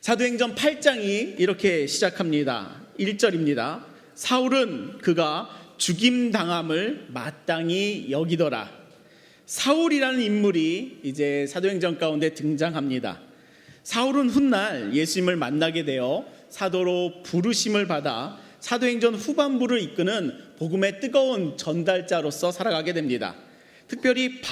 사도행전 8장이 이렇게 시작합니다. 1절입니다. 사울은 그가 죽임당함을 마땅히 여기더라. 사울이라는 인물이 이제 사도행전 가운데 등장합니다. 사울은 훗날 예수님을 만나게 되어 사도로 부르심을 받아 사도행전 후반부를 이끄는 복음의 뜨거운 전달자로서 살아가게 됩니다. 특별히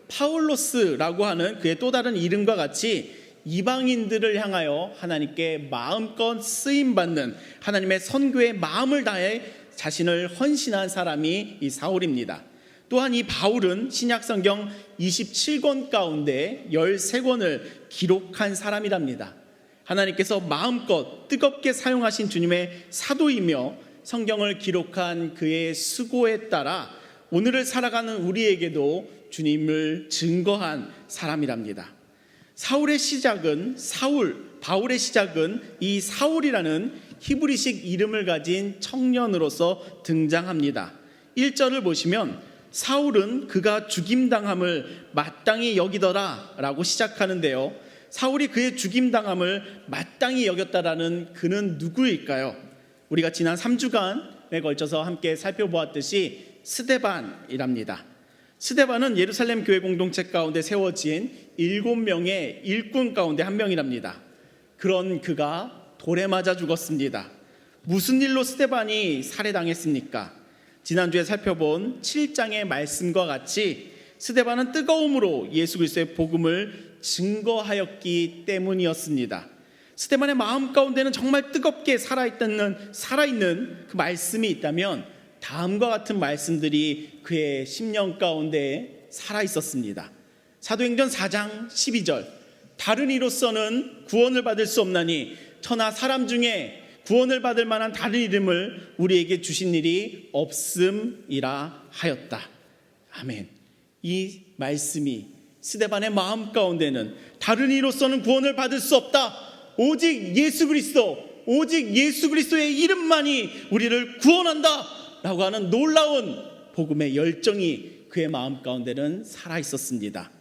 파울로스라고 하는 그의 또 다른 이름과 같이 이방인들을 향하여 하나님께 마음껏 쓰임받는 하나님의 선교에 마음을 다해 자신을 헌신한 사람이 이 사울입니다. 또한 이 바울은 신약성경 27권 가운데 13권을 기록한 사람이랍니다. 하나님께서 마음껏 뜨겁게 사용하신 주님의 사도이며 성경을 기록한 그의 수고에 따라 오늘을 살아가는 우리에게도 주님을 증거한 사람이랍니다. 바울의 시작은 이 사울이라는 히브리식 이름을 가진 청년으로서 등장합니다. 1절을 보시면 사울은 그가 죽임당함을 마땅히 여기더라 라고 시작하는데요, 사울이 그의 죽임당함을 마땅히 여겼다라는 그는 누구일까요? 우리가 지난 3주간에 걸쳐서 함께 살펴보았듯이 스데반이랍니다. 스데반은 예루살렘 교회 공동체 가운데 세워진 7명의 일꾼 가운데 한 명이랍니다. 그런 그가 돌에 맞아 죽었습니다. 무슨 일로 스데반이 살해당했습니까? 지난주에 살펴본 7장의 말씀과 같이 스데반은 뜨거움으로 예수 그리스도의 복음을 증거하였기 때문이었습니다. 스데반의 마음 가운데는 정말 뜨겁게 살아있는 그 말씀이 있다면 다음과 같은 말씀들이 그의 심령 가운데 살아있었습니다. 사도행전 4장 12절, 다른 이로서는 구원을 받을 수 없나니 천하 사람 중에 구원을 받을 만한 다른 이름을 우리에게 주신 일이 없음이라 하였다. 아멘. 이 말씀이 스데반의 마음 가운데는 다른 이로서는 구원을 받을 수 없다, 오직 예수 그리스도의 이름만이 우리를 구원한다 라고 하는 놀라운 복음의 열정이 그의 마음 가운데는 살아있었습니다.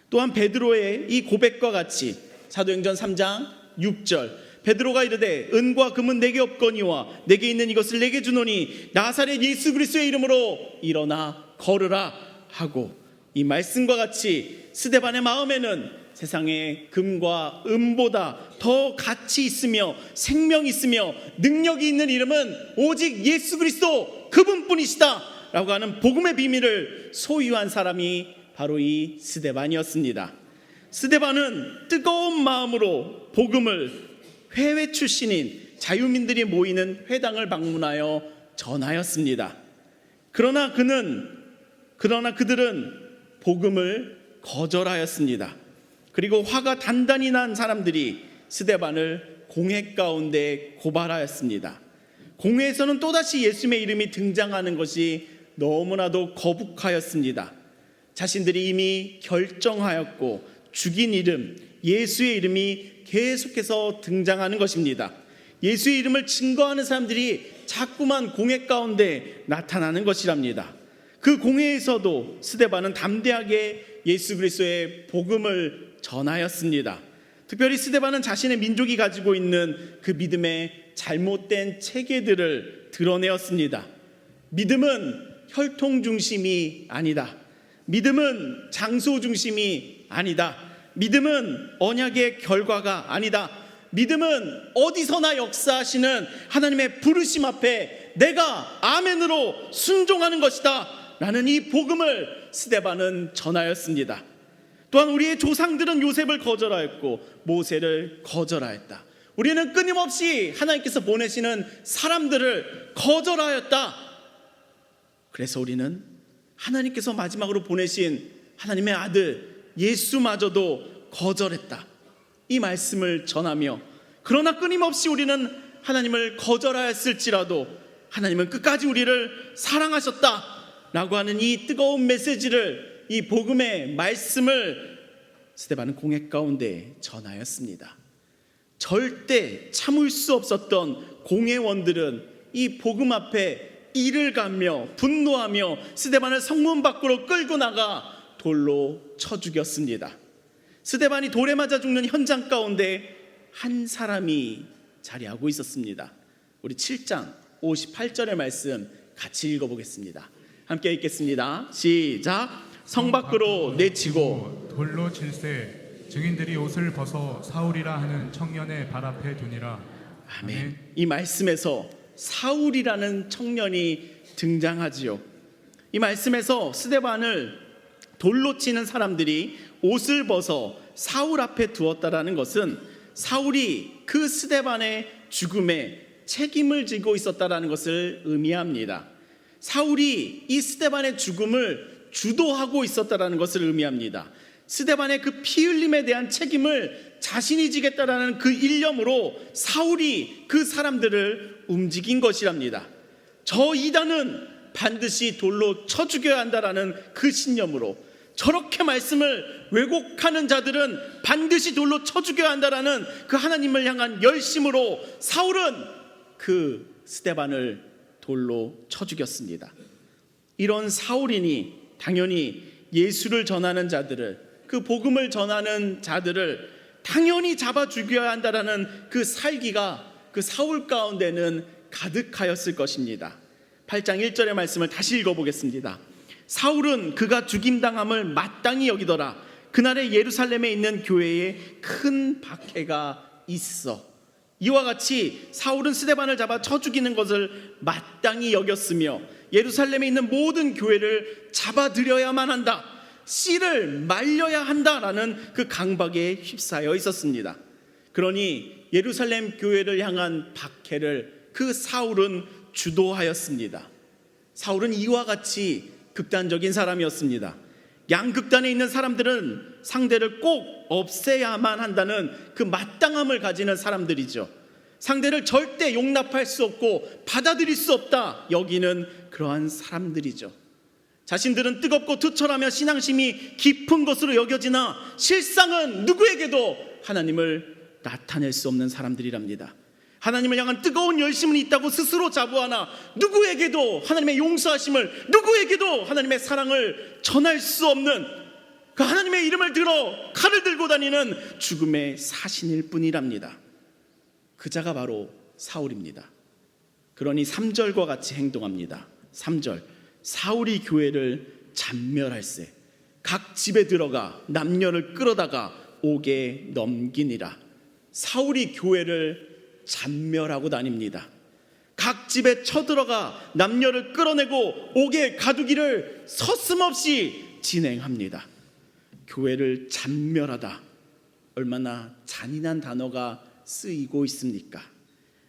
또한 베드로의 이 고백과 같이 사도행전 3장 6절, 베드로가 이르되 은과 금은 내게 없거니와 내게 있는 이것을 내게 주노니 나사렛 예수 그리스도의 이름으로 일어나 걸으라 하고, 이 말씀과 같이 스데반의 마음에는 세상의 금과 은보다 더 가치 있으며 생명 있으며 능력이 있는 이름은 오직 예수 그리스도 그분뿐이시다 라고 하는 복음의 비밀을 소유한 사람이 바로 이 스데반이었습니다. 스데반은 뜨거운 마음으로 복음을 회회 출신인 자유민들이 모이는 회당을 방문하여 전하였습니다. 그러나 그들은 복음을 거절하였습니다. 그리고 화가 단단히 난 사람들이 스데반을 공회 가운데 고발하였습니다. 공회에서는 또다시 예수님의 이름이 등장하는 것이 너무나도 거북하였습니다. 자신들이 이미 결정하였고 죽인 이름, 예수의 이름이 계속해서 등장하는 것입니다. 예수의 이름을 증거하는 사람들이 자꾸만 공회 가운데 나타나는 것이랍니다. 그 공회에서도 스데반은 담대하게 예수 그리스도의 복음을 전하였습니다. 특별히 스데반은 자신의 민족이 가지고 있는 그 믿음의 잘못된 체계들을 드러내었습니다. 믿음은 혈통 중심이 아니다. 믿음은 장소 중심이 아니다. 믿음은 언약의 결과가 아니다. 믿음은 어디서나 역사하시는 하나님의 부르심 앞에 내가 아멘으로 순종하는 것이다 라는 이 복음을 스데반은 전하였습니다. 또한 우리의 조상들은 요셉을 거절하였고 모세를 거절하였다. 우리는 끊임없이 하나님께서 보내시는 사람들을 거절하였다. 그래서 우리는 하나님께서 마지막으로 보내신 하나님의 아들 예수마저도 거절했다. 이 말씀을 전하며, 그러나 끊임없이 우리는 하나님을 거절하였을지라도 하나님은 끝까지 우리를 사랑하셨다 라고 하는 이 뜨거운 메시지를, 이 복음의 말씀을 스데반은 공회 가운데 전하였습니다. 절대 참을 수 없었던 공회원들은 이 복음 앞에 이를 갈며 분노하며 스데반을 성문 밖으로 끌고 나가 돌로 쳐 죽였습니다. 스데반이 돌에 맞아 죽는 현장 가운데 한 사람이 자리하고 있었습니다. 우리 7장 58절의 말씀 같이 읽어보겠습니다. 함께 읽겠습니다. 시작. 성 밖으로 내치고 돌로 칠세 증인들이 옷을 벗어 사울이라 하는 청년의 발 앞에 두니라. 아멘. 이 말씀에서 사울이라는 청년이 등장하지요. 이 말씀에서 스데반을 돌로 치는 사람들이 옷을 벗어 사울 앞에 두었다라는 것은 사울이 그 스데반의 죽음에 책임을 지고 있었다라는 것을 의미합니다. 사울이 이 스데반의 죽음을 주도하고 있었다라는 것을 의미합니다. 스데반의 그 피 흘림에 대한 책임을 자신이 지겠다라는 그 일념으로 사울이 그 사람들을 움직인 것이랍니다. 저 이단은 반드시 돌로 쳐 죽여야 한다라는 그 신념으로, 저렇게 말씀을 왜곡하는 자들은 반드시 돌로 쳐 죽여야 한다라는 그 하나님을 향한 열심으로 사울은 그 스데반을 돌로 쳐 죽였습니다. 이런 사울이니 당연히 예수를 전하는 자들을, 그 복음을 전하는 자들을 당연히 잡아 죽여야 한다라는 그 살기가 그 사울 가운데는 가득하였을 것입니다. 8장 1절의 말씀을 다시 읽어보겠습니다. 사울은 그가 죽임당함을 마땅히 여기더라. 그날에 예루살렘에 있는 교회에 큰 박해가 있어. 이와 같이 사울은 스데반을 잡아 쳐 죽이는 것을 마땅히 여겼으며 예루살렘에 있는 모든 교회를 잡아들여야만 한다, 씨를 말려야 한다라는 그 강박에 휩싸여 있었습니다. 그러니 예루살렘 교회를 향한 박해를 그 사울은 주도하였습니다. 사울은 이와 같이 극단적인 사람이었습니다. 양극단에 있는 사람들은 상대를 꼭 없애야만 한다는 그 마땅함을 가지는 사람들이죠. 상대를 절대 용납할 수 없고 받아들일 수 없다 여기는 그러한 사람들이죠. 자신들은 뜨겁고 투철하며 신앙심이 깊은 것으로 여겨지나 실상은 누구에게도 하나님을 나타낼 수 없는 사람들이랍니다. 하나님을 향한 뜨거운 열심은 있다고 스스로 자부하나 누구에게도 하나님의 용서하심을, 누구에게도 하나님의 사랑을 전할 수 없는, 그 하나님의 이름을 들어 칼을 들고 다니는 죽음의 사신일 뿐이랍니다. 그 자가 바로 사울입니다. 그러니 3절과 같이 행동합니다. 3절, 사울이 교회를 잔멸할세 각 집에 들어가 남녀를 끌어다가 옥에 넘기니라. 사울이 교회를 잔멸하고 다닙니다. 각 집에 쳐들어가 남녀를 끌어내고 옥에 가두기를 서슴없이 진행합니다. 교회를 잔멸하다, 얼마나 잔인한 단어가 쓰이고 있습니까?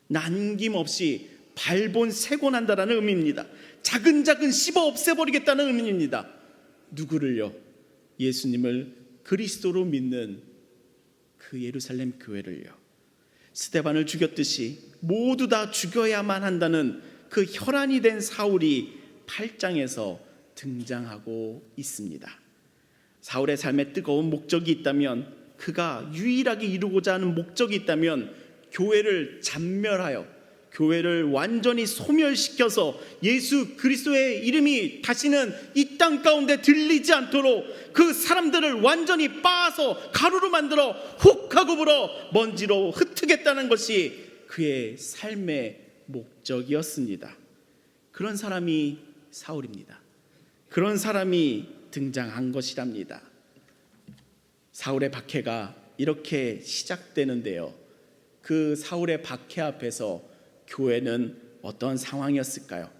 남김없이 발본세곤한다라는 의미입니다. 자근자근 씹어 없애버리겠다는 의미입니다. 누구를요? 예수님을 그리스도로 믿는 그 예루살렘 교회를요. 스데반을 죽였듯이 모두 다 죽여야만 한다는 그 혈안이 된 사울이 8장에서 등장하고 있습니다. 사울의 삶에 뜨거운 목적이 있다면, 그가 유일하게 이루고자 하는 목적이 있다면 교회를 잔멸하여 교회를 완전히 소멸시켜서 예수 그리스도의 이름이 다시는 이 땅 가운데 들리지 않도록 그 사람들을 완전히 빻아서 가루로 만들어 훅 하고 불어 먼지로 흩트겠다는 것이 그의 삶의 목적이었습니다. 그런 사람이 사울입니다. 그런 사람이 등장한 것이랍니다. 사울의 박해가 이렇게 시작되는데요, 그 사울의 박해 앞에서 교회는 어떤 상황이었을까요?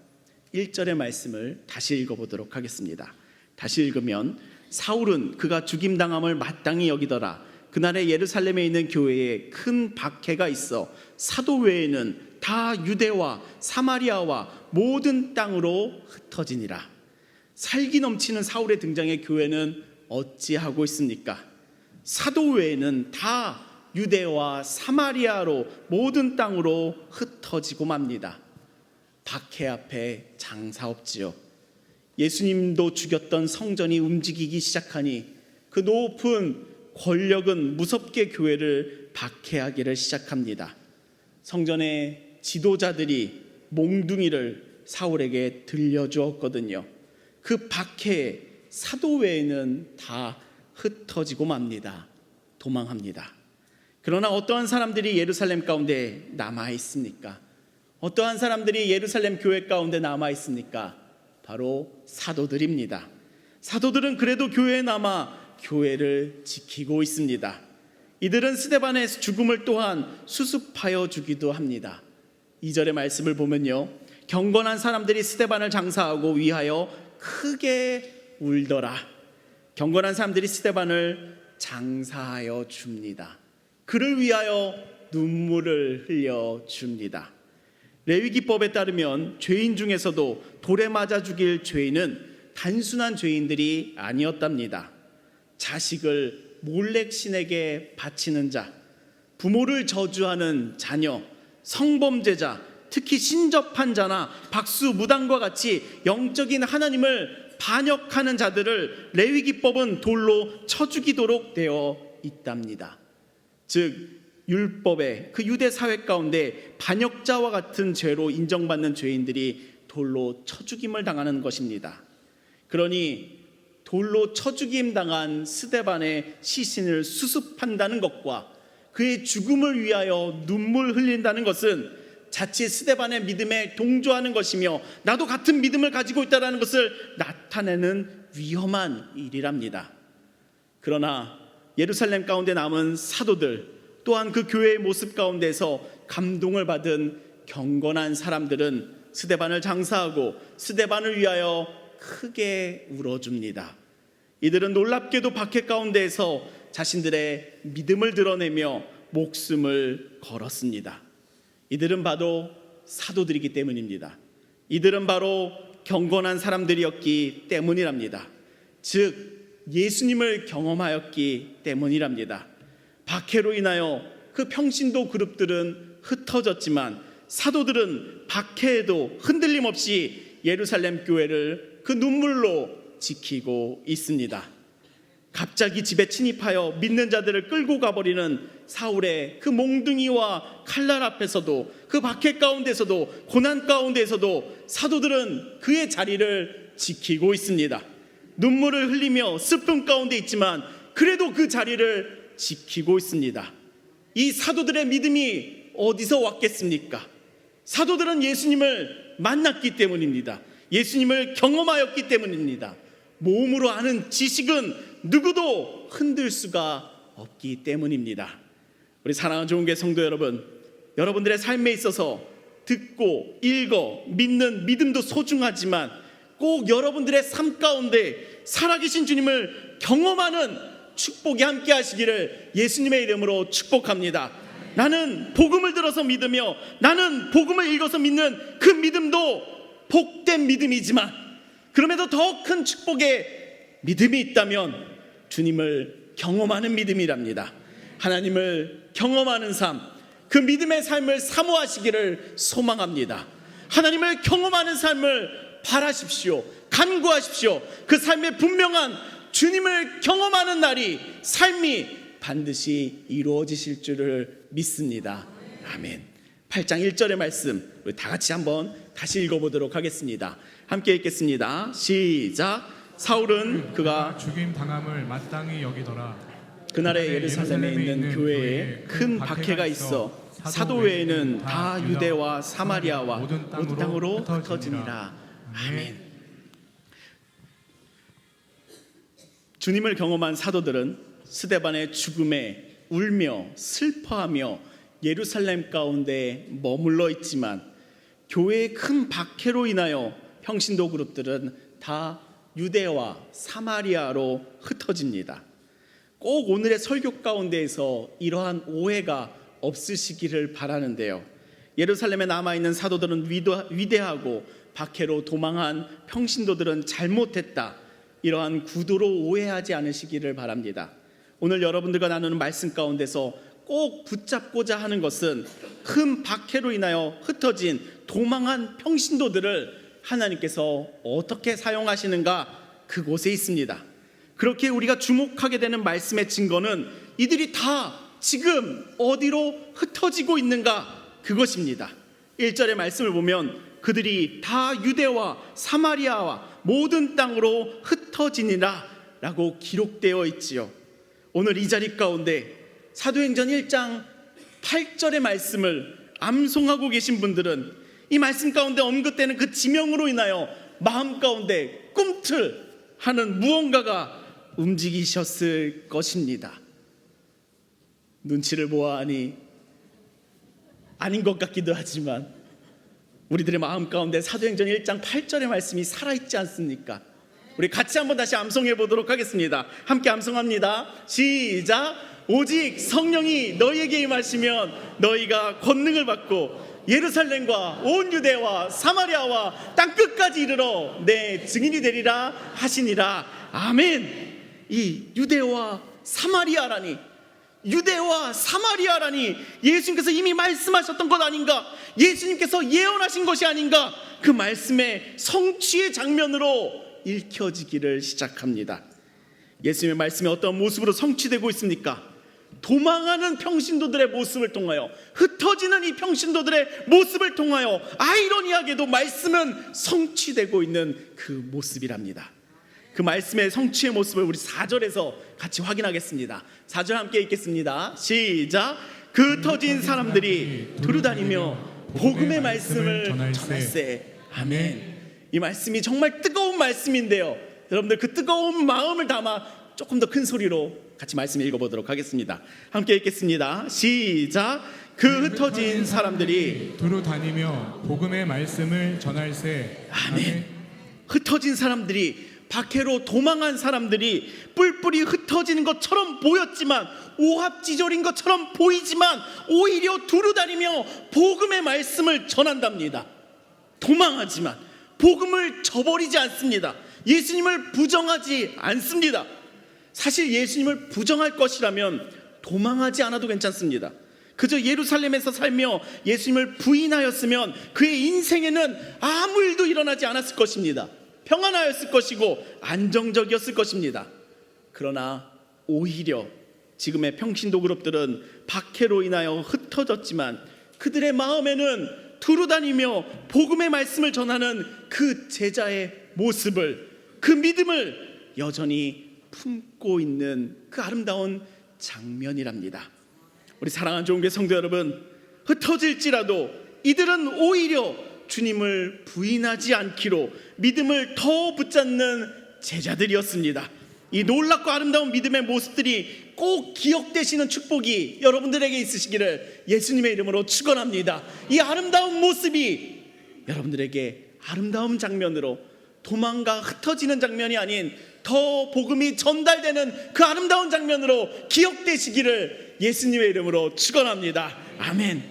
1절의 말씀을 다시 읽어보도록 하겠습니다. 다시 읽으면, 사울은 그가 죽임당함을 마땅히 여기더라. 그날에 예루살렘에 있는 교회에 큰 박해가 있어 사도 외에는 다 유대와 사마리아와 모든 땅으로 흩어지니라. 살기 넘치는 사울의 등장에 교회는 어찌하고 있습니까? 사도 외에는 다 유대와 사마리아로 모든 땅으로 흩어지고 맙니다. 박해 앞에 장사 없지요. 예수님도 죽였던 성전이 움직이기 시작하니 그 높은 권력은 무섭게 교회를 박해하기를 시작합니다. 성전의 지도자들이 몽둥이를 사울에게 들려주었거든요. 그 박해에 사도 외에는 다 흩어지고 맙니다. 도망합니다. 그러나 어떠한 사람들이 예루살렘 가운데 남아 있습니까? 어떠한 사람들이 예루살렘 교회 가운데 남아 있습니까? 바로 사도들입니다. 사도들은 그래도 교회에 남아 교회를 지키고 있습니다. 이들은 스데반의 죽음을 또한 수습하여 주기도 합니다. 2절의 말씀을 보면요, 경건한 사람들이 스데반을 장사하고 위하여 크게 울더라. 경건한 사람들이 스데반을 장사하여 줍니다. 그를 위하여 눈물을 흘려 줍니다. 레위기법에 따르면 죄인 중에서도 돌에 맞아 죽일 죄인은 단순한 죄인들이 아니었답니다. 자식을 몰렉 신에게 바치는 자, 부모를 저주하는 자녀, 성범죄자, 특히 신접한 자나 박수무당과 같이 영적인 하나님을 반역하는 자들을 레위기법은 돌로 쳐 죽이도록 되어 있답니다. 즉 율법의 그 유대 사회 가운데 반역자와 같은 죄로 인정받는 죄인들이 돌로 쳐 죽임을 당하는 것입니다. 그러니 돌로 쳐 죽임 당한 스데반의 시신을 수습한다는 것과 그의 죽음을 위하여 눈물 흘린다는 것은 자칫 스데반의 믿음에 동조하는 것이며 나도 같은 믿음을 가지고 있다는 것을 나타내는 위험한 일이랍니다. 그러나 예루살렘 가운데 남은 사도들 또한 그 교회의 모습 가운데서 감동을 받은 경건한 사람들은 스데반을 장사하고 스데반을 위하여 크게 울어줍니다. 이들은 놀랍게도 박해 가운데에서 자신들의 믿음을 드러내며 목숨을 걸었습니다. 이들은 바로 사도들이기 때문입니다. 이들은 바로 경건한 사람들이었기 때문이랍니다. 즉 예수님을 경험하였기 때문이랍니다. 박해로 인하여 그 평신도 그룹들은 흩어졌지만 사도들은 박해에도 흔들림 없이 예루살렘 교회를 그 눈물로 지키고 있습니다. 갑자기 집에 침입하여 믿는 자들을 끌고 가버리는 사울의 그 몽둥이와 칼날 앞에서도, 그 박해 가운데서도, 고난 가운데서도 사도들은 그의 자리를 지키고 있습니다. 눈물을 흘리며 슬픔 가운데 있지만 그래도 그 자리를 지키고 있습니다. 이 사도들의 믿음이 어디서 왔겠습니까? 사도들은 예수님을 만났기 때문입니다. 예수님을 경험하였기 때문입니다. 몸으로 아는 지식은 누구도 흔들 수가 없기 때문입니다. 우리 사랑하는 좋은교회 성도 여러분, 여러분들의 삶에 있어서 듣고 읽어 믿는 믿음도 소중하지만 꼭 여러분들의 삶 가운데 살아계신 주님을 경험하는 축복이 함께 하시기를 예수님의 이름으로 축복합니다. 나는 복음을 들어서 믿으며 나는 복음을 읽어서 믿는 그 믿음도 복된 믿음이지만 그럼에도 더 큰 축복의 믿음이 있다면 주님을 경험하는 믿음이랍니다. 하나님을 경험하는 삶, 그 믿음의 삶을 사모하시기를 소망합니다. 하나님을 경험하는 삶을 바라십시오. 간구하십시오. 그 삶의 분명한 주님을 경험하는 날이, 삶이 반드시 이루어지실 줄을 믿습니다. 아멘. 8장 1절의 말씀 우리 다 같이 한번 다시 읽어보도록 하겠습니다. 함께 읽겠습니다. 시작. 사울은 그가 죽임 당함을 마땅히 여기더라. 그날에 예루살렘에 있는 교회에 큰 박해가 있어 사도 외에는 다 유대와 사마리아와 모든 땅으로 흩어지니라. 아멘. 주님을 경험한 사도들은 스데반의 죽음에 울며 슬퍼하며 예루살렘 가운데 머물러 있지만 교회의 큰 박해로 인하여 평신도 그룹들은 다 유대와 사마리아로 흩어집니다. 꼭 오늘의 설교 가운데에서 이러한 오해가 없으시기를 바라는데요. 예루살렘에 남아있는 사도들은 위대하고 박해로 도망한 평신도들은 잘못했다, 이러한 구도로 오해하지 않으시기를 바랍니다. 오늘 여러분들과 나누는 말씀 가운데서 꼭 붙잡고자 하는 것은 큰 박해로 인하여 흩어진 도망한 평신도들을 하나님께서 어떻게 사용하시는가, 그곳에 있습니다. 그렇게 우리가 주목하게 되는 말씀의 증거는 이들이 다 지금 어디로 흩어지고 있는가, 그것입니다. 1절의 말씀을 보면 그들이 다 유대와 사마리아와 모든 땅으로 흩어지니라 라고 기록되어 있지요. 오늘 이 자리 가운데 사도행전 1장 8절의 말씀을 암송하고 계신 분들은 이 말씀 가운데 언급되는 그 지명으로 인하여 마음 가운데 꿈틀하는 무언가가 움직이셨을 것입니다. 눈치를 보아하니 아닌 것 같기도 하지만 우리들의 마음 가운데 사도행전 1장 8절의 말씀이 살아있지 않습니까? 우리 같이 한번 다시 암송해 보도록 하겠습니다. 함께 암송합니다. 시작. 오직 성령이 너희에게 임하시면 너희가 권능을 받고 예루살렘과 온 유대와 사마리아와 땅끝까지 이르러 내 증인이 되리라 하시니라. 아멘. 이 유대와 사마리아라니, 유대와 사마리아라니 예수님께서 이미 말씀하셨던 것 아닌가? 예수님께서 예언하신 것이 아닌가? 그 말씀의 성취의 장면으로 읽혀지기를 시작합니다. 예수님의 말씀이 어떤 모습으로 성취되고 있습니까? 도망하는 평신도들의 모습을 통하여, 흩어지는 이 평신도들의 모습을 통하여 아이러니하게도 말씀은 성취되고 있는 그 모습이랍니다. 그 말씀의 성취의 모습을 우리 4절에서 같이 확인하겠습니다. 4절 함께 읽겠습니다. 시작. 그 흩어진 사람들이 두루다니며 복음의 말씀을 전할세. 아멘. 이 말씀이 정말 뜨거운 말씀인데요, 여러분들 그 뜨거운 마음을 담아 조금 더 큰 소리로 같이 말씀 읽어보도록 하겠습니다. 함께 읽겠습니다. 시작. 그 흩어진 사람들이 두루다니며 복음의 말씀을 전할세. 아멘. 흩어진 사람들이, 박해로 도망한 사람들이 뿔뿔이 흩어지는 것처럼 보였지만, 오합지졸인 것처럼 보이지만 오히려 두루다니며 복음의 말씀을 전한답니다. 도망하지만 복음을 저버리지 않습니다. 예수님을 부정하지 않습니다. 사실 예수님을 부정할 것이라면 도망하지 않아도 괜찮습니다. 그저 예루살렘에서 살며 예수님을 부인하였으면 그의 인생에는 아무 일도 일어나지 않았을 것입니다. 평안하였을 것이고 안정적이었을 것입니다. 그러나 오히려 지금의 평신도 그룹들은 박해로 인하여 흩어졌지만 그들의 마음에는 두루다니며 복음의 말씀을 전하는 그 제자의 모습을, 그 믿음을 여전히 품고 있는 그 아름다운 장면이랍니다. 우리 사랑하는 좋은 교회 성도 여러분, 흩어질지라도 이들은 오히려 주님을 부인하지 않기로 믿음을 더 붙잡는 제자들이었습니다. 이 놀랍고 아름다운 믿음의 모습들이 꼭 기억되시는 축복이 여러분들에게 있으시기를 예수님의 이름으로 축원합니다. 이 아름다운 모습이 여러분들에게 아름다운 장면으로, 도망가 흩어지는 장면이 아닌 더 복음이 전달되는 그 아름다운 장면으로 기억되시기를 예수님의 이름으로 축원합니다. 아멘.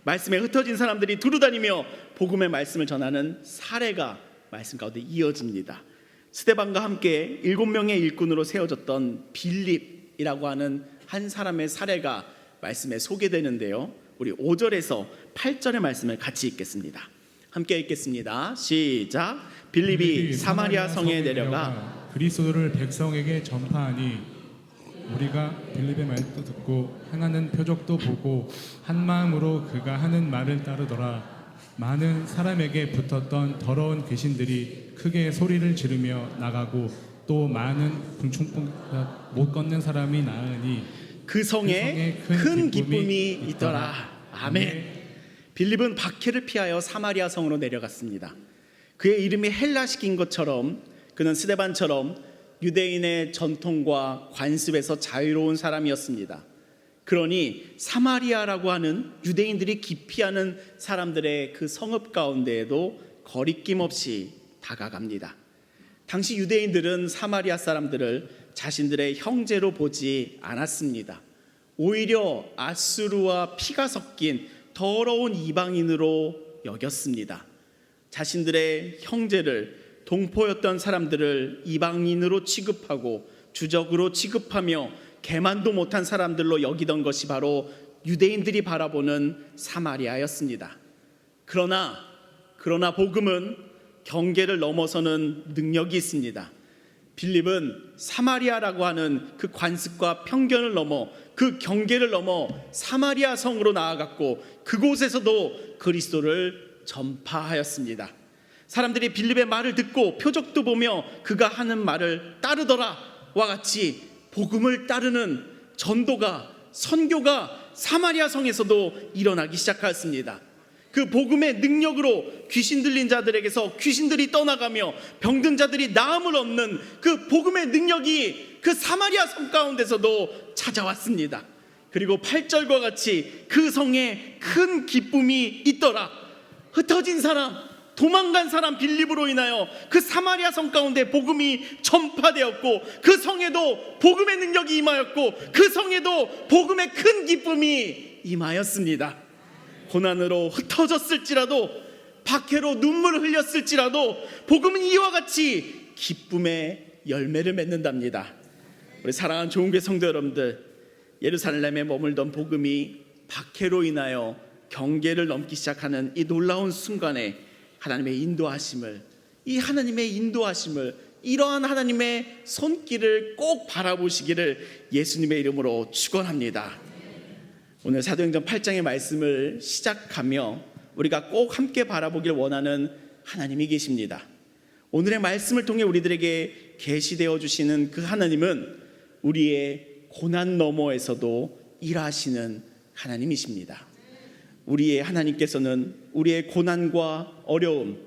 말씀에 흩어진 사람들이 두루다니며 복음의 말씀을 전하는 사례가 말씀 가운데 이어집니다. 스데반과 함께 7명의 일꾼으로 세워졌던 빌립이라고 하는 한 사람의 사례가 말씀에 소개되는데요, 우리 5절에서 8절의 말씀을 같이 읽겠습니다. 함께 읽겠습니다. 시작. 빌립이 사마리아 성에 내려가 그리스도를 백성에게 전파하니 우리가 빌립의 말도 듣고 행하는 표적도 보고 한 마음으로 그가 하는 말을 따르더라. 많은 사람에게 붙었던 더러운 귀신들이 크게 소리를 지르며 나가고 또 많은 불충병 못 걷는 사람이 나으니 그 성에 큰 기쁨이 있더라. 아멘. 빌립은 박해를 피하여 사마리아 성으로 내려갔습니다. 그의 이름이 헬라식인 것처럼 그는 스데반처럼 유대인의 전통과 관습에서 자유로운 사람이었습니다. 그러니 사마리아라고 하는 유대인들이 기피하는 사람들의 그 성읍 가운데에도 거리낌 없이 다가갑니다. 당시 유대인들은 사마리아 사람들을 자신들의 형제로 보지 않았습니다. 오히려 아수르와 피가 섞인 더러운 이방인으로 여겼습니다. 자신들의 형제를, 동포였던 사람들을 이방인으로 취급하고 주적으로 취급하며 개만도 못한 사람들로 여기던 것이 바로 유대인들이 바라보는 사마리아였습니다. 그러나 복음은 경계를 넘어서는 능력이 있습니다. 빌립은 사마리아라고 하는 그 관습과 편견을 넘어, 그 경계를 넘어 사마리아 성으로 나아갔고 그곳에서도 그리스도를 전파하였습니다. 사람들이 빌립의 말을 듣고 표적도 보며 그가 하는 말을 따르더라와 같이 복음을 따르는 전도가 선교가 사마리아 성에서도 일어나기 시작하였습니다. 그 복음의 능력으로 귀신 들린 자들에게서 귀신들이 떠나가며 병든 자들이 나음을 얻는 그 복음의 능력이 그 사마리아 성 가운데서도 찾아왔습니다. 그리고 8절과 같이 그 성에 큰 기쁨이 있더라. 흩어진 사람, 도망간 사람 빌립으로 인하여 그 사마리아 성 가운데 복음이 전파되었고, 그 성에도 복음의 능력이 임하였고, 그 성에도 복음의 큰 기쁨이 임하였습니다. 고난으로 흩어졌을지라도, 박해로 눈물을 흘렸을지라도 복음은 이와 같이 기쁨의 열매를 맺는답니다. 우리 사랑하는 좋은교회 성도 여러분들, 예루살렘에 머물던 복음이 박해로 인하여 경계를 넘기 시작하는 이 놀라운 순간에 하나님의 인도하심을, 이러한 하나님의 손길을 꼭 바라보시기를 예수님의 이름으로 축원합니다. 오늘 사도행전 8장의 말씀을 시작하며 우리가 꼭 함께 바라보길 원하는 하나님이 계십니다. 오늘의 말씀을 통해 우리들에게 계시되어 주시는 그 하나님은 우리의 고난 너머에서도 일하시는 하나님이십니다. 우리의 하나님께서는 우리의 고난과 어려움,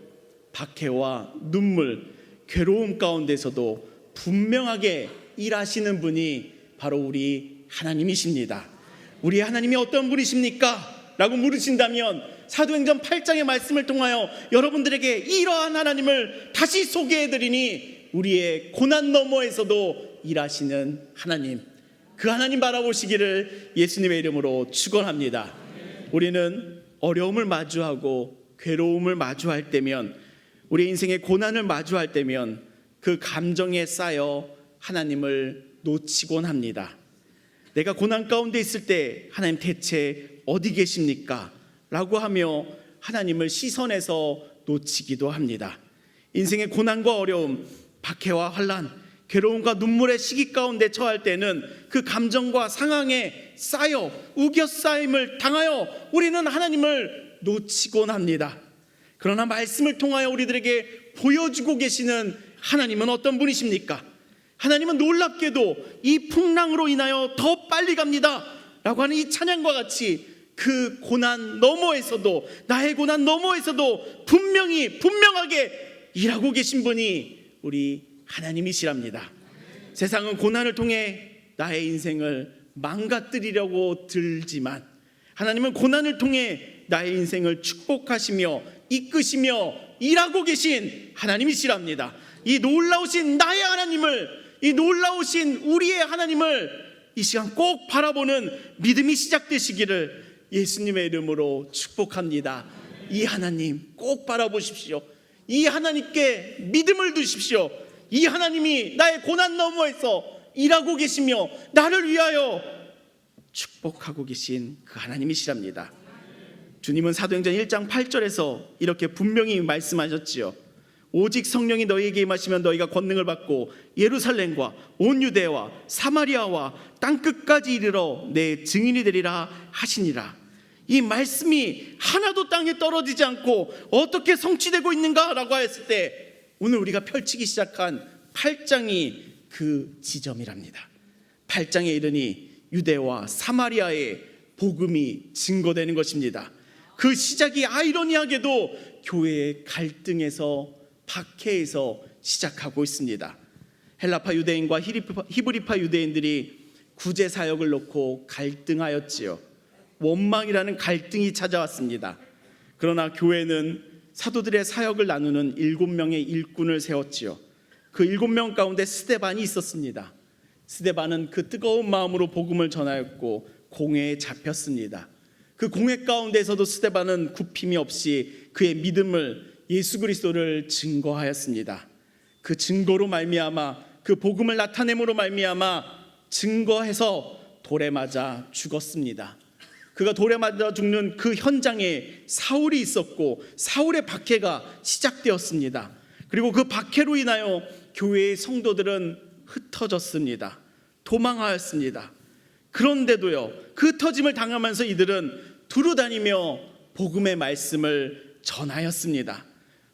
박해와 눈물, 괴로움 가운데서도 분명하게 일하시는 분이 바로 우리 하나님이십니다. 우리 하나님이 어떤 분이십니까? 라고 물으신다면 사도행전 8장의 말씀을 통하여 여러분들에게 이러한 하나님을 다시 소개해드리니, 우리의 고난 너머에서도 일하시는 하나님, 그 하나님 바라보시기를 예수님의 이름으로 축원합니다. 우리는 어려움을 마주하고 괴로움을 마주할 때면, 우리 인생의 고난을 마주할 때면 그 감정에 쌓여 하나님을 놓치곤 합니다. 내가 고난 가운데 있을 때 하나님 대체 어디 계십니까? 라고 하며 하나님을 시선에서 놓치기도 합니다. 인생의 고난과 어려움, 박해와 환난, 괴로움과 눈물의 시기 가운데 처할 때는 그 감정과 상황에 쌓여 우겨싸임을 당하여 우리는 하나님을 놓치곤 합니다. 그러나 말씀을 통하여 우리들에게 보여주고 계시는 하나님은 어떤 분이십니까? 하나님은 놀랍게도 이 풍랑으로 인하여 더 빨리 갑니다 라고 하는 이 찬양과 같이 그 고난 너머에서도, 나의 고난 너머에서도 분명하게 일하고 계신 분이 우리 하나님이시랍니다. 세상은 고난을 통해 나의 인생을 망가뜨리려고 들지만, 하나님은 고난을 통해 나의 인생을 축복하시며 이끄시며 일하고 계신 하나님이시랍니다. 이 놀라우신 나의 하나님을, 이 놀라우신 우리의 하나님을 이 시간 꼭 바라보는 믿음이 시작되시기를 예수님의 이름으로 축복합니다. 이 하나님 꼭 바라보십시오. 이 하나님께 믿음을 두십시오. 이 하나님이 나의 고난 너머에서 일하고 계시며 나를 위하여 축복하고 계신 그 하나님이시랍니다. 주님은 사도행전 1장 8절에서 이렇게 분명히 말씀하셨지요. 오직 성령이 너희에게 임하시면 너희가 권능을 받고 예루살렘과 온 유대와 사마리아와 땅끝까지 이르러 내 증인이 되리라 하시니라. 이 말씀이 하나도 땅에 떨어지지 않고 어떻게 성취되고 있는가라고 했을 때, 오늘 우리가 펼치기 시작한 8장이 그 지점이랍니다. 8장에 이르니 유대와 사마리아의 복음이 증거되는 것입니다. 그 시작이 아이러니하게도 교회의 갈등에서, 박해에서 시작하고 있습니다. 헬라파 유대인과 히브리파 유대인들이 구제 사역을 놓고 갈등하였지요. 원망이라는 갈등이 찾아왔습니다. 그러나 교회는 사도들의 사역을 나누는 7명의 일꾼을 세웠지요. 그 7명 가운데 스데반이 있었습니다. 스데반은 그 뜨거운 마음으로 복음을 전하였고 공회에 잡혔습니다. 그 공회 가운데서도 스데반은 굽힘이 없이 그의 믿음을, 예수 그리스도를 증거하였습니다. 그 증거로 말미암아, 그 복음을 나타냄으로 말미암아 증거해서 돌에 맞아 죽었습니다. 그가 돌에 맞아 죽는 그 현장에 사울이 있었고 사울의 박해가 시작되었습니다. 그리고 그 박해로 인하여 교회의 성도들은 흩어졌습니다. 도망하였습니다. 그런데도요, 그 흩어짐을 당하면서 이들은 두루다니며 복음의 말씀을 전하였습니다.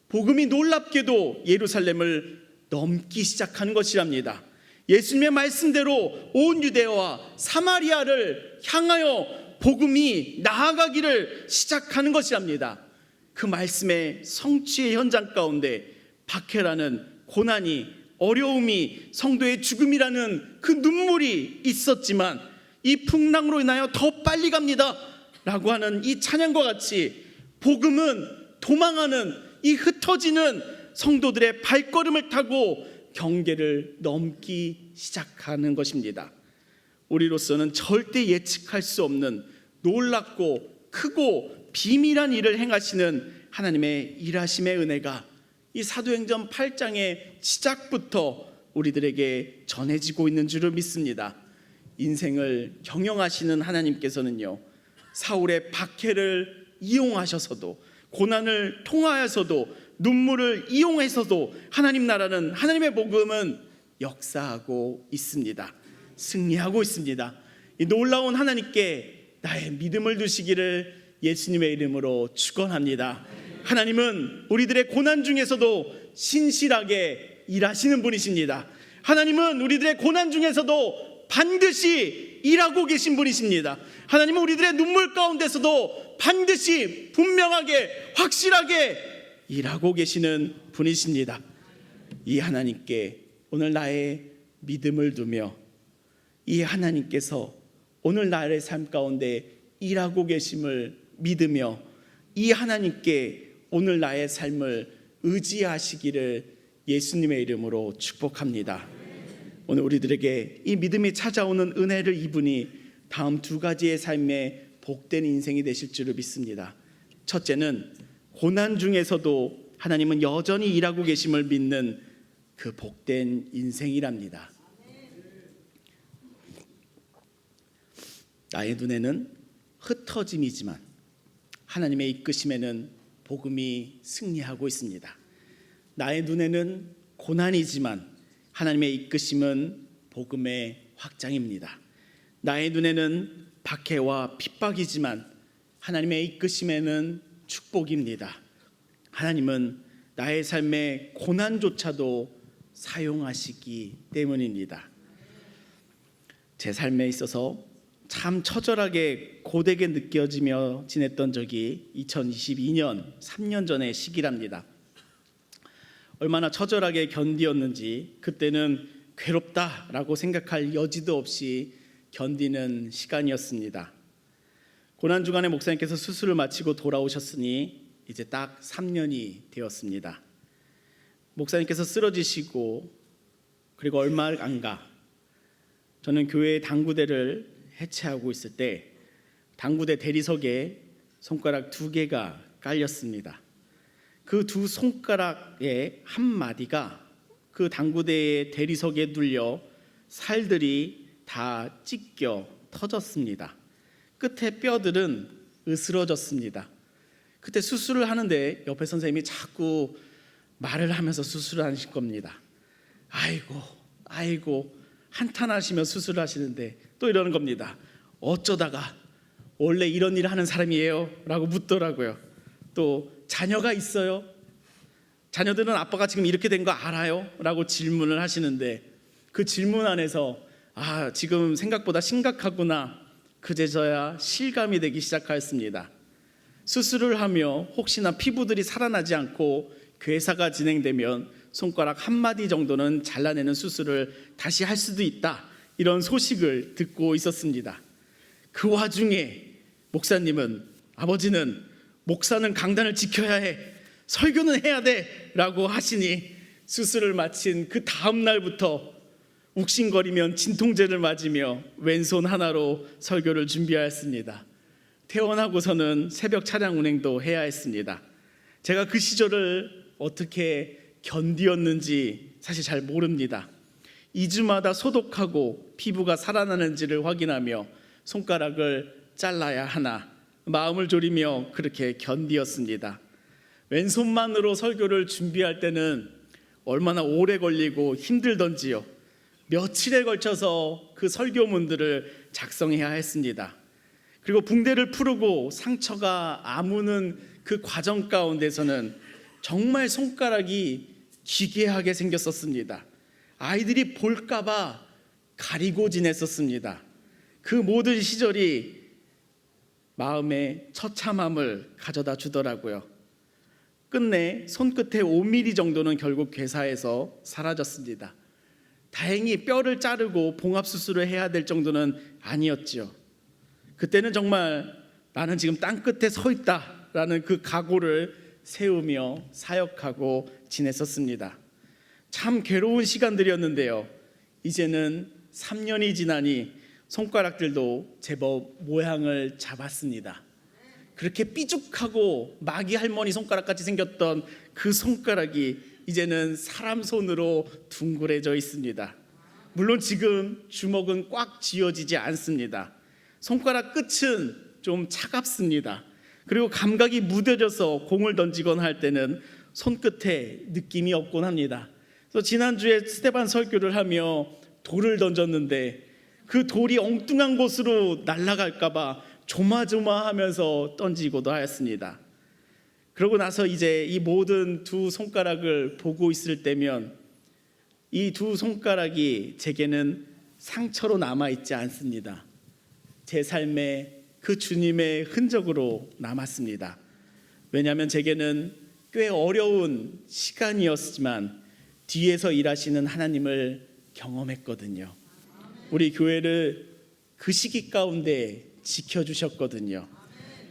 복음이 놀랍게도 예루살렘을 넘기 시작한 것이랍니다. 예수님의 말씀대로 온 유대와 사마리아를 향하여 복음이 나아가기를 시작하는 것이랍니다. 그 말씀의 성취의 현장 가운데 박해라는 고난이, 어려움이, 성도의 죽음이라는 그 눈물이 있었지만 이 풍랑으로 인하여 더 빨리 갑니다 라고 하는 이 찬양과 같이 복음은 도망하는 이 흩어지는 성도들의 발걸음을 타고 경계를 넘기 시작하는 것입니다. 우리로서는 절대 예측할 수 없는 놀랍고 크고 비밀한 일을 행하시는 하나님의 일하심의 은혜가 이 사도행전 8장의 시작부터 우리들에게 전해지고 있는 줄을 믿습니다. 인생을 경영하시는 하나님께서는요, 사울의 박해를 이용하셔서도, 고난을 통하여서도, 눈물을 이용해서도 하나님 나라는, 하나님의 복음은 역사하고 있습니다. 승리하고 있습니다. 이 놀라운 하나님께 나의 믿음을 두시기를 예수님의 이름으로 축원합니다. 하나님은 우리들의 고난 중에서도 신실하게 일하시는 분이십니다. 하나님은 우리들의 고난 중에서도 반드시 일하고 계신 분이십니다. 하나님은 우리들의 눈물 가운데서도 반드시 분명하게 확실하게 일하고 계시는 분이십니다. 이 하나님께 오늘 나의 믿음을 두며 이 하나님께서 오늘 나의 삶 가운데 일하고 계심을 믿으며 이 하나님께 오늘 나의 삶을 의지하시기를 예수님의 이름으로 축복합니다. 오늘 우리들에게 이 믿음이 찾아오는 은혜를 입으니 다음 두 가지의 삶의 복된 인생이 되실 줄을 믿습니다. 첫째는 고난 중에서도 하나님은 여전히 일하고 계심을 믿는 그 복된 인생이랍니다. 나의 눈에는 흩어짐이지만 하나님의 이끄심에는 복음이 승리하고 있습니다. 나의 눈에는 고난이지만 하나님의 이끄심은 복음의 확장입니다. 나의 눈에는 박해와 핍박이지만 하나님의 이끄심에는 축복입니다. 하나님은 나의 삶의 고난조차도 사용하시기 때문입니다. 제 삶에 있어서 참 처절하게 고되게 느껴지며 지냈던 적이 2022년 3년 전의 시기랍니다. 얼마나 처절하게 견디었는지 그때는 괴롭다라고 생각할 여지도 없이 견디는 시간이었습니다. 고난주간에 목사님께서 수술을 마치고 돌아오셨으니 이제 딱 3년이 되었습니다. 목사님께서 쓰러지시고 그리고 얼마 안 가 저는 교회의 당구대를 해체하고 있을 때 당구대 대리석에 손가락 2개가 깔렸습니다. 그 두 손가락의 한 마디가 그 당구대의 대리석에 눌려 살들이 다 찢겨 터졌습니다. 끝에 뼈들은 으스러졌습니다. 그때 수술을 하는데 옆에 선생님이 자꾸 말을 하면서 수술을 하실 겁니다. 아이고 한탄하시며 수술을 하시는데 또 이러는 겁니다. 어쩌다가 원래 이런 일을 하는 사람이에요? 라고 묻더라고요. 또 자녀가 있어요? 자녀들은 아빠가 지금 이렇게 된 거 알아요? 라고 질문을 하시는데 그 질문 안에서 지금 생각보다 심각하구나 그제서야 실감이 되기 시작하였습니다. 수술을 하며 혹시나 피부들이 살아나지 않고 괴사가 진행되면 손가락 한 마디 정도는 잘라내는 수술을 다시 할 수도 있다, 이런 소식을 듣고 있었습니다. 그 와중에 목사님은, 아버지는 목사는 강단을 지켜야 해, 설교는 해야 돼 라고 하시니 수술을 마친 그 다음 날부터 욱신거리면 진통제를 맞으며 왼손 하나로 설교를 준비하였습니다. 퇴원하고서는 새벽 차량 운행도 해야 했습니다. 제가 그 시절을 어떻게 견디었는지 사실 잘 모릅니다. 2주마다 소독하고 피부가 살아나는지를 확인하며 손가락을 잘라야 하나 마음을 졸이며 그렇게 견디었습니다. 왼손만으로 설교를 준비할 때는 얼마나 오래 걸리고 힘들던지요. 며칠에 걸쳐서 그 설교문들을 작성해야 했습니다. 그리고 붕대를 풀고 상처가 아무는 그 과정 가운데서는 정말 손가락이 기괴하게 생겼었습니다. 아이들이 볼까봐 가리고 지냈었습니다. 그 모든 시절이 마음에 처참함을 가져다 주더라고요. 끝내 손끝에 5mm 정도는 결국 괴사해서 사라졌습니다. 다행히 뼈를 자르고 봉합수술을 해야 될 정도는 아니었죠. 그때는 정말 나는 지금 땅끝에 서 있다라는 그 각오를 세우며 사역하고 지냈었습니다. 참 괴로운 시간들이었는데요. 이제는 3년이 지나니 손가락들도 제법 모양을 잡았습니다. 그렇게 삐죽하고 마귀 할머니 손가락같이 생겼던 그 손가락이 이제는 사람 손으로 둥그레져 있습니다. 물론 지금 주먹은 꽉 쥐어지지 않습니다. 손가락 끝은 좀 차갑습니다. 그리고 감각이 무뎌져서 공을 던지거나 할 때는 손끝에 느낌이 없곤 합니다. 그래서 지난주에 스테반 설교를 하며 돌을 던졌는데 그 돌이 엉뚱한 곳으로 날아갈까 봐 조마조마하면서 던지고도 하였습니다. 그러고 나서 이제 이 모든 두 손가락을 보고 있을 때면 이 두 손가락이 제게는 상처로 남아있지 않습니다. 제 삶에 그 주님의 흔적으로 남았습니다. 왜냐하면 제게는 꽤 어려운 시간이었지만 뒤에서 일하시는 하나님을 경험했거든요. 우리 교회를 그 시기 가운데 지켜주셨거든요.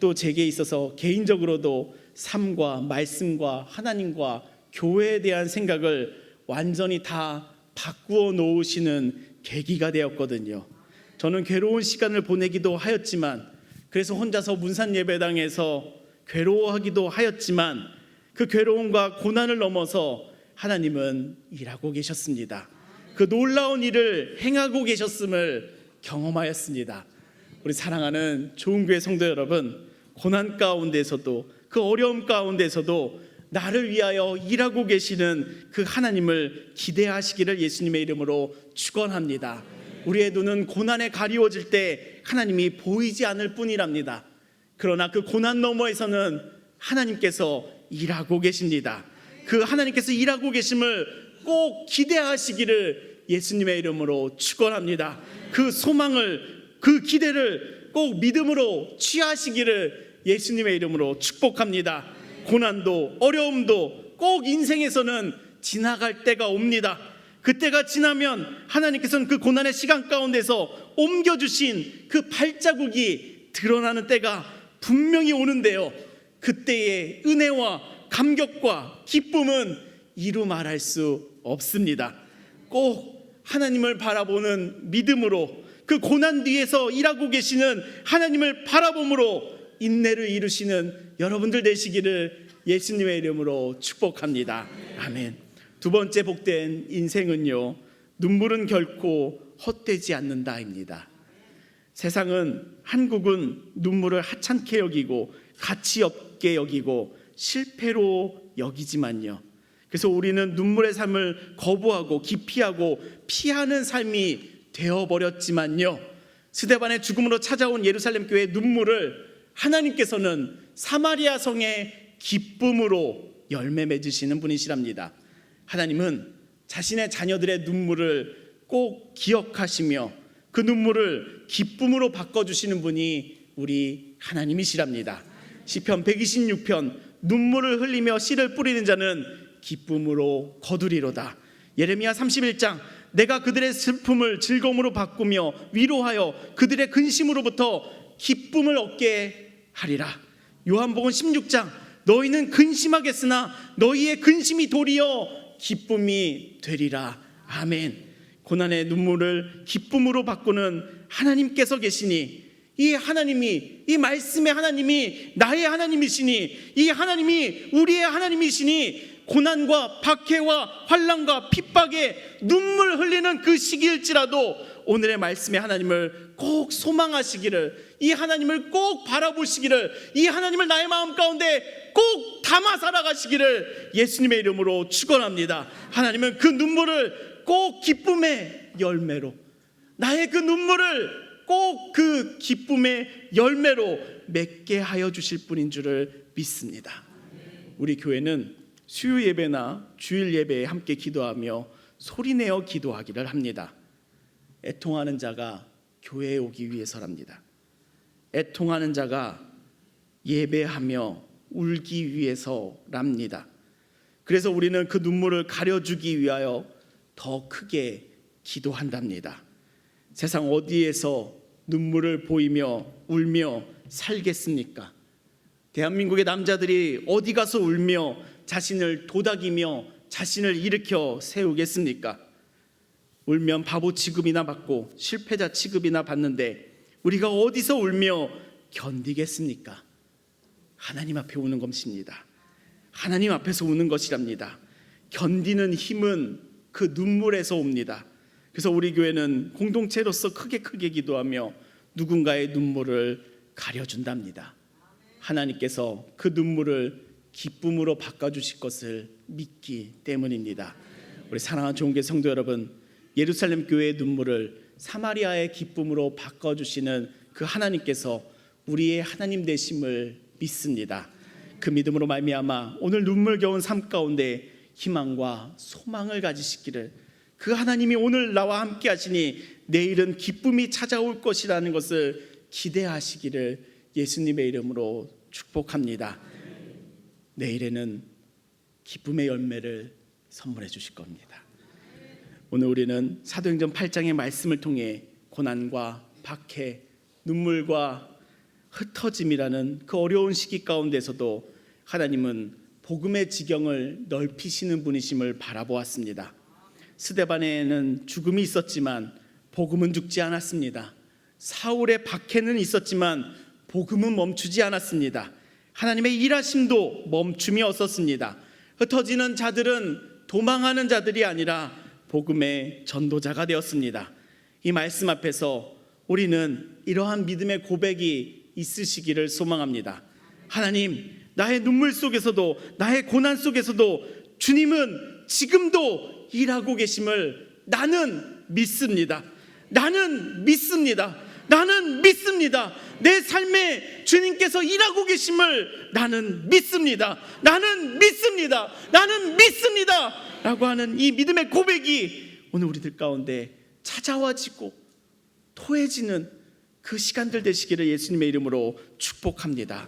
또 제게 있어서 개인적으로도 삶과 말씀과 하나님과 교회에 대한 생각을 완전히 다 바꾸어 놓으시는 계기가 되었거든요. 저는 괴로운 시간을 보내기도 하였지만, 그래서 혼자서 문산 예배당에서 괴로워하기도 하였지만, 그 괴로움과 고난을 넘어서 하나님은 일하고 계셨습니다. 그 놀라운 일을 행하고 계셨음을 경험하였습니다. 우리 사랑하는 좋은교회 성도 여러분, 고난 가운데서도 그 어려움 가운데서도 나를 위하여 일하고 계시는 그 하나님을 기대하시기를 예수님의 이름으로 축원합니다. 우리의 눈은 고난에 가리워질 때 하나님이 보이지 않을 뿐이랍니다. 그러나 그 고난 너머에서는 하나님께서 일하고 계십니다. 그 하나님께서 일하고 계심을 꼭 기대하시기를 예수님의 이름으로 축원합니다. 그 소망을, 그 기대를 꼭 믿음으로 취하시기를 예수님의 이름으로 축복합니다. 고난도 어려움도 꼭 인생에서는 지나갈 때가 옵니다. 그때가 지나면 하나님께서는 그 고난의 시간 가운데서 옮겨주신 그 발자국이 드러나는 때가 분명히 오는데요, 그때의 은혜와 감격과 기쁨은 이루 말할 수 없습니다. 꼭 하나님을 바라보는 믿음으로, 그 고난 뒤에서 일하고 계시는 하나님을 바라봄으로 인내를 이루시는 여러분들 되시기를 예수님의 이름으로 축복합니다. 아멘. 두 번째 복된 인생은요, 눈물은 결코 헛되지 않는다입니다. 세상은, 한국은 눈물을 하찮게 여기고 가치 없게 여기고 실패로 여기지만요, 그래서 우리는 눈물의 삶을 거부하고 기피하고 피하는 삶이 되어버렸지만요, 스데반의 죽음으로 찾아온 예루살렘 교회의 눈물을 하나님께서는 사마리아 성의 기쁨으로 열매 맺으시는 분이시랍니다. 하나님은 자신의 자녀들의 눈물을 꼭 기억하시며 그 눈물을 기쁨으로 바꿔주시는 분이 우리 하나님이시랍니다. 시편 126편, 눈물을 흘리며 씨를 뿌리는 자는 기쁨으로 거두리로다. 예레미야 31장, 내가 그들의 슬픔을 즐거움으로 바꾸며 위로하여 그들의 근심으로부터 기쁨을 얻게 하리라. 요한복음 16장, 너희는 근심하겠으나 너희의 근심이 도리어 기쁨이 되리라. 아멘. 고난의 눈물을 기쁨으로 바꾸는 하나님께서 계시니, 이 하나님이, 이 말씀의 하나님이 나의 하나님이시니, 이 하나님이 우리의 하나님이시니, 고난과 박해와 환난과 핍박에 눈물 흘리는 그 시기일지라도 오늘의 말씀의 하나님을 꼭 소망하시기를, 이 하나님을 꼭 바라보시기를, 이 하나님을 나의 마음 가운데 꼭 담아 살아가시기를 예수님의 이름으로 축원합니다. 하나님은 그 눈물을 꼭 기쁨의 열매로, 나의 그 눈물을 꼭 그 기쁨의 열매로 맺게 하여 주실 분인 줄을 믿습니다. 우리 교회는 수요 예배나 주일 예배에 함께 기도하며 소리내어 기도하기를 합니다. 애통하는 자가 교회에 오기 위해서랍니다. 애통하는 자가 예배하며 울기 위해서랍니다. 그래서 우리는 그 눈물을 가려주기 위하여 더 크게 기도한답니다. 세상 어디에서 눈물을 보이며 울며 살겠습니까? 대한민국의 남자들이 어디 가서 울며 자신을 도닥이며 자신을 일으켜 세우겠습니까? 울면 바보 취급이나 받고 실패자 취급이나 받는데 우리가 어디서 울며 견디겠습니까? 하나님 앞에 우는 것입니다. 하나님 앞에서 우는 것이랍니다. 견디는 힘은 그 눈물에서 옵니다. 그래서 우리 교회는 공동체로서 크게 기도하며 누군가의 눈물을 가려준답니다. 하나님께서 그 눈물을 기쁨으로 바꿔주실 것을 믿기 때문입니다. 우리 사랑하는 좋은교회 성도 여러분, 예루살렘 교회의 눈물을 사마리아의 기쁨으로 바꿔주시는 그 하나님께서 우리의 하나님 되심을 믿습니다. 그 믿음으로 말미암아 오늘 눈물겨운 삶 가운데 희망과 소망을 가지시기를, 그 하나님이 오늘 나와 함께 하시니 내일은 기쁨이 찾아올 것이라는 것을 기대하시기를 예수님의 이름으로 축복합니다. 내일에는 기쁨의 열매를 선물해 주실 겁니다. 오늘 우리는 사도행전 8장의 말씀을 통해 고난과 박해, 눈물과 흩어짐이라는 그 어려운 시기 가운데서도 하나님은 복음의 지경을 넓히시는 분이심을 바라보았습니다. 스데반에는 죽음이 있었지만 복음은 죽지 않았습니다. 사울의 박해는 있었지만 복음은 멈추지 않았습니다. 하나님의 일하심도 멈춤이 없었습니다. 흩어지는 자들은 도망하는 자들이 아니라 복음의 전도자가 되었습니다. 이 말씀 앞에서 우리는 이러한 믿음의 고백이 있으시기를 소망합니다. 하나님, 나의 눈물 속에서도 나의 고난 속에서도 주님은 지금도 일하고 계심을 나는 믿습니다. 나는 믿습니다. 나는 믿습니다. 내 삶에 주님께서 일하고 계심을 나는 믿습니다. 나는 믿습니다. 나는 믿습니다. 라고 하는 이 믿음의 고백이 오늘 우리들 가운데 찾아와지고 토해지는 그 시간들 되시기를 예수님의 이름으로 축복합니다.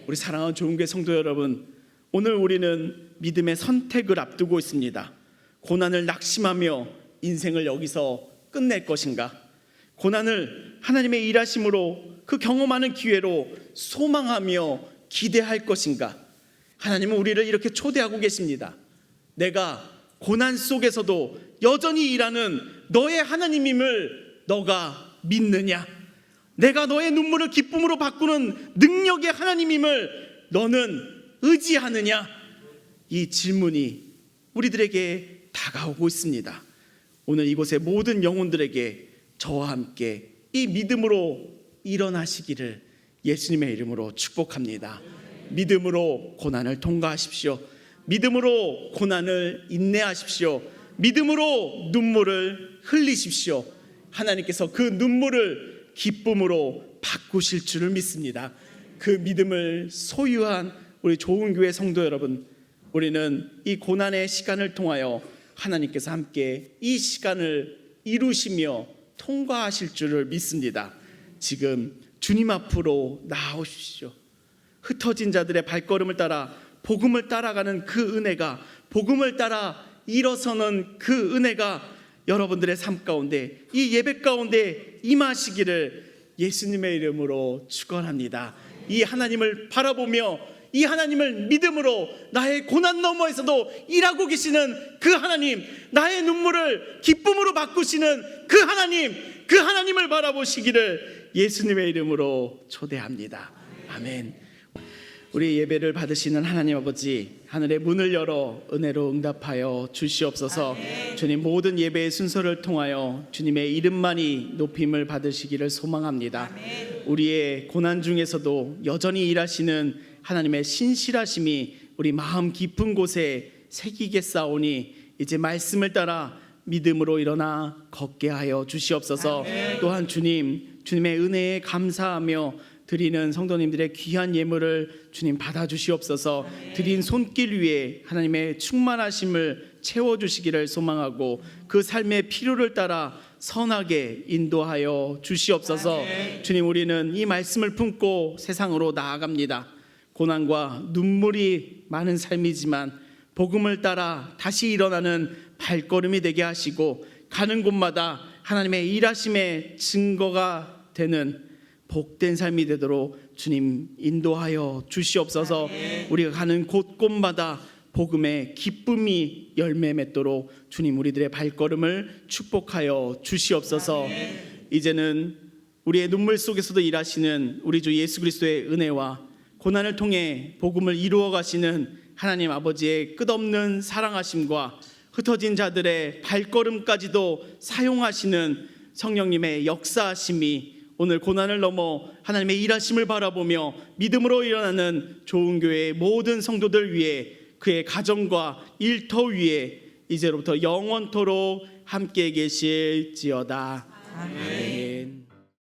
우리 사랑하는 좋은교회 성도 여러분, 오늘 우리는 믿음의 선택을 앞두고 있습니다. 고난을 낙심하며 인생을 여기서 끝낼 것인가? 고난을 하나님의 일하심으로 그 경험하는 기회로 소망하며 기대할 것인가? 하나님은 우리를 이렇게 초대하고 계십니다. 내가 고난 속에서도 여전히 일하는 너의 하나님임을 너가 믿느냐? 내가 너의 눈물을 기쁨으로 바꾸는 능력의 하나님임을 너는 의지하느냐? 이 질문이 우리들에게 다가오고 있습니다. 오늘 이곳의 모든 영혼들에게 저와 함께 이 믿음으로 일어나시기를 예수님의 이름으로 축복합니다. 믿음으로 고난을 통과하십시오. 믿음으로 고난을 인내하십시오. 믿음으로 눈물을 흘리십시오. 하나님께서 그 눈물을 기쁨으로 바꾸실 줄을 믿습니다. 그 믿음을 소유한 우리 좋은 교회 성도 여러분, 우리는 이 고난의 시간을 통하여 하나님께서 함께 이 시간을 이루시며 통과하실 줄을 믿습니다. 지금 주님 앞으로 나오십시오. 흩어진 자들의 발걸음을 따라 복음을 따라가는 그 은혜가, 복음을 따라 일어서는 그 은혜가 여러분들의 삶 가운데, 이 예배 가운데 임하시기를 예수님의 이름으로 축원합니다. 이 하나님을 바라보며 이 하나님을 믿음으로 나의 고난 너머에서도 일하고 계시는 그 하나님, 나의 눈물을 기쁨으로 바꾸시는 그 하나님, 그 하나님을 바라보시기를 예수님의 이름으로 초대합니다. 아멘. 우리 예배를 받으시는 하나님 아버지, 하늘의 문을 열어 은혜로 응답하여 주시옵소서. 아멘. 주님, 모든 예배의 순서를 통하여 주님의 이름만이 높임을 받으시기를 소망합니다. 아멘. 우리의 고난 중에서도 여전히 일하시는 하나님의 신실하심이 우리 마음 깊은 곳에 새기겠사오니 이제 말씀을 따라 믿음으로 일어나 걷게 하여 주시옵소서. 아멘. 또한 주님의 은혜에 감사하며 드리는 성도님들의 귀한 예물을 주님 받아주시옵소서. 드린 손길 위에 하나님의 충만하심을 채워주시기를 소망하고 그 삶의 필요를 따라 선하게 인도하여 주시옵소서. 주님, 우리는 이 말씀을 품고 세상으로 나아갑니다. 고난과 눈물이 많은 삶이지만 복음을 따라 다시 일어나는 발걸음이 되게 하시고 가는 곳마다 하나님의 일하심의 증거가 되는 복된 삶이 되도록 주님 인도하여 주시옵소서. 우리가 가는 곳곳마다 복음의 기쁨이 열매 맺도록 주님 우리들의 발걸음을 축복하여 주시옵소서. 이제는 우리의 눈물 속에서도 일하시는 우리 주 예수 그리스도의 은혜와 고난을 통해 복음을 이루어 가시는 하나님 아버지의 끝없는 사랑하심과 흩어진 자들의 발걸음까지도 사용하시는 성령님의 역사하심이 오늘 고난을 넘어 하나님의 일하심을 바라보며 믿음으로 일어나는 좋은 교회의 모든 성도들 위해 그의 가정과 일터 위에 이제로부터 영원토록 함께 계실지어다. 아멘.